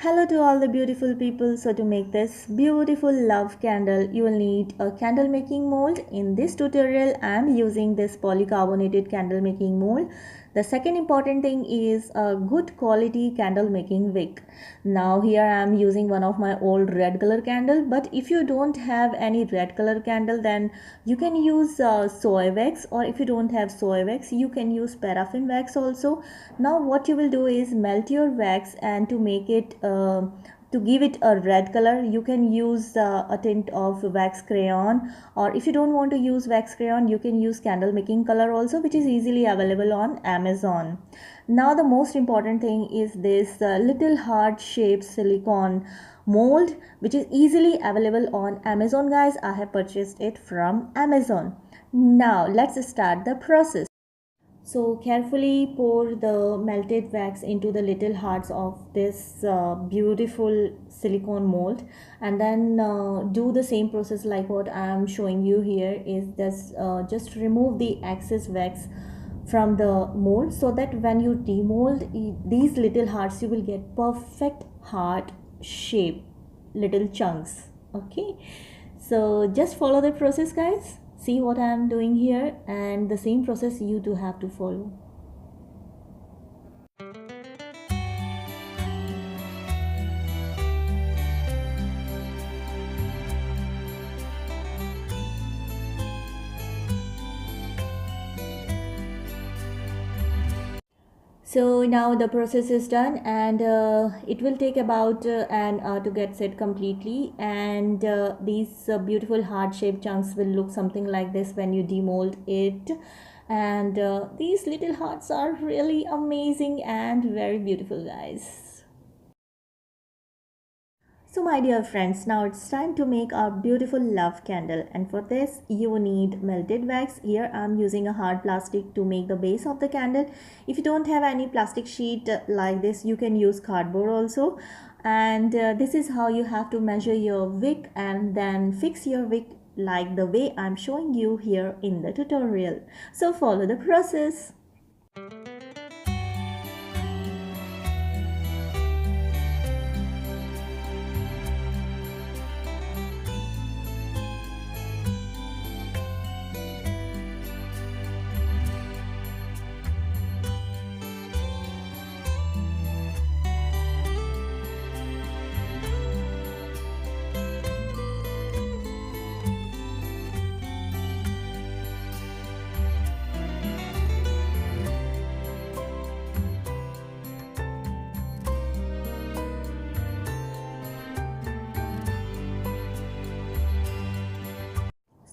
Hello to all the beautiful people. So to make this beautiful love candle, you will need a candle making mold. In this tutorial, I am using this polycarbonated candle making mold. The second important thing is a good quality candle making wick. Now here I am using one of my old red color candle, but if you don't have any red color candle, then you can use soy wax, or if you don't have soy wax, you can use paraffin wax also. Now what you will do is melt your wax, and to make it to give it a red color, you can use a tint of wax crayon, or if you don't want to use wax crayon, you can use candle making color also, which is easily available on Amazon. Now the most important thing is this little heart shaped silicone mold, which is easily available on Amazon. Guys, I have purchased it from Amazon. Now let's start the process. So carefully pour the melted wax into the little hearts of this beautiful silicone mold, and then do the same process like what I am showing you here. Is this just remove the excess wax from the mold, so that when you demold these little hearts, you will get perfect heart shape little chunks. Okay, so just follow the process, guys. See what I am doing here, and the same process you do have to follow. So now the process is done, and it will take about an hour to get set completely, and these beautiful heart shaped chunks will look something like this when you demold it. And these little hearts are really amazing and very beautiful, guys. So my dear friends, now it's time to make our beautiful love candle, and for this you need melted wax. Here I'm using a hard plastic to make the base of the candle. If you don't have any plastic sheet like this, you can use cardboard also. And this is how you have to measure your wick, and then fix your wick like the way I'm showing you here in the tutorial. So follow the process.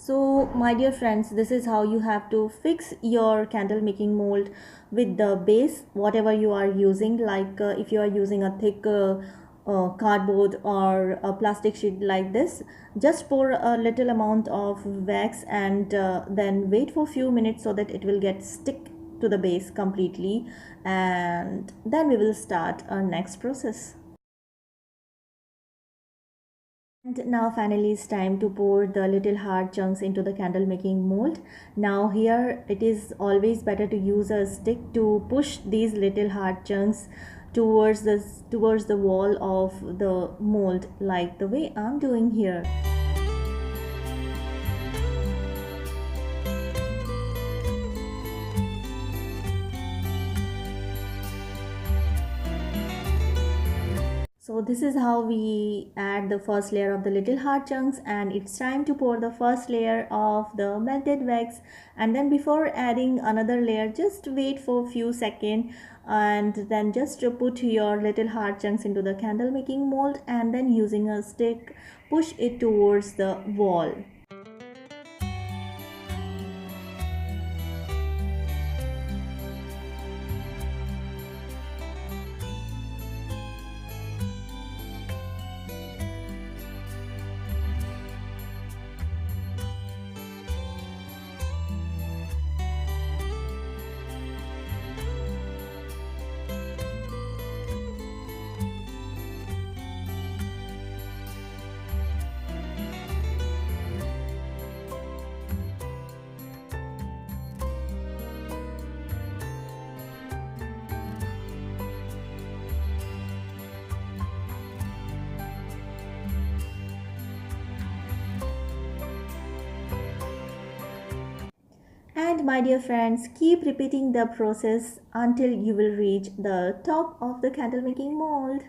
So my dear friends, this is how you have to fix your candle making mold with the base, whatever you are using. Like if you are using a thick cardboard or a plastic sheet like this, just pour a little amount of wax, and then wait for a few minutes so that it will get stick to the base completely, and then we will start our next process. And now finally it's time to pour the little hard chunks into the candle making mold. Now here it is always better to use a stick to push these little hard chunks towards the wall of the mold, like the way I'm doing here. So this is how we add the first layer of the little hard chunks, and it's time to pour the first layer of the melted wax. And then before adding another layer, just wait for a few seconds, and then just put your little hard chunks into the candle making mold, and then using a stick push it towards the wall. And my dear friends, keep repeating the process until you will reach the top of the candle making mold.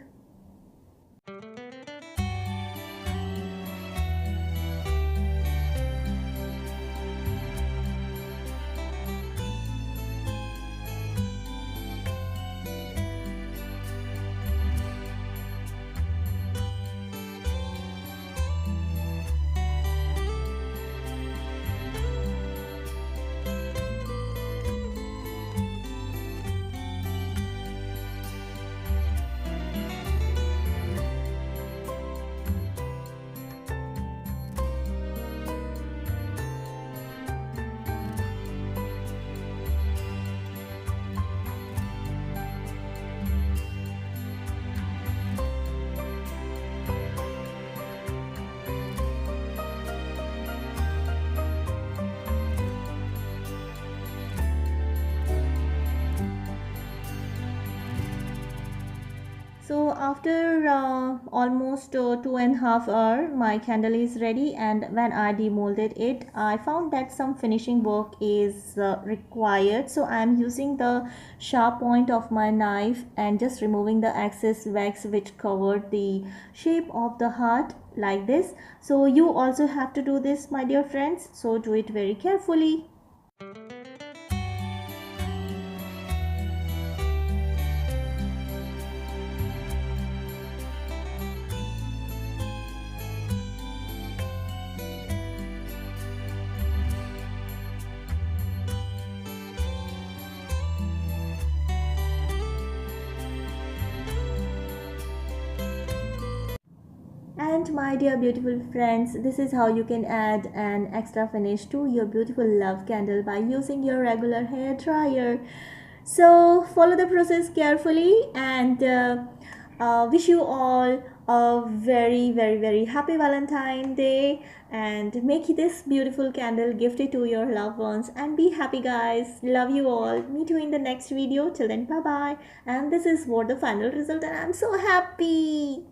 So after almost 2.5 hours, my candle is ready, and when I demolded it, I found that some finishing work is required. So I am using the sharp point of my knife and just removing the excess wax which covered the shape of the heart like this. So you also have to do this, my dear friends. So do it very carefully. And my dear beautiful friends, this is how you can add an extra finish to your beautiful love candle by using your regular hair dryer. So follow the process carefully, and wish you all a very happy Valentine Day, and make this beautiful candle gifted to your loved ones, and be happy guys. Love you all. Meet you in the next video. Till then, bye bye. And this is what the final result, and I'm so happy.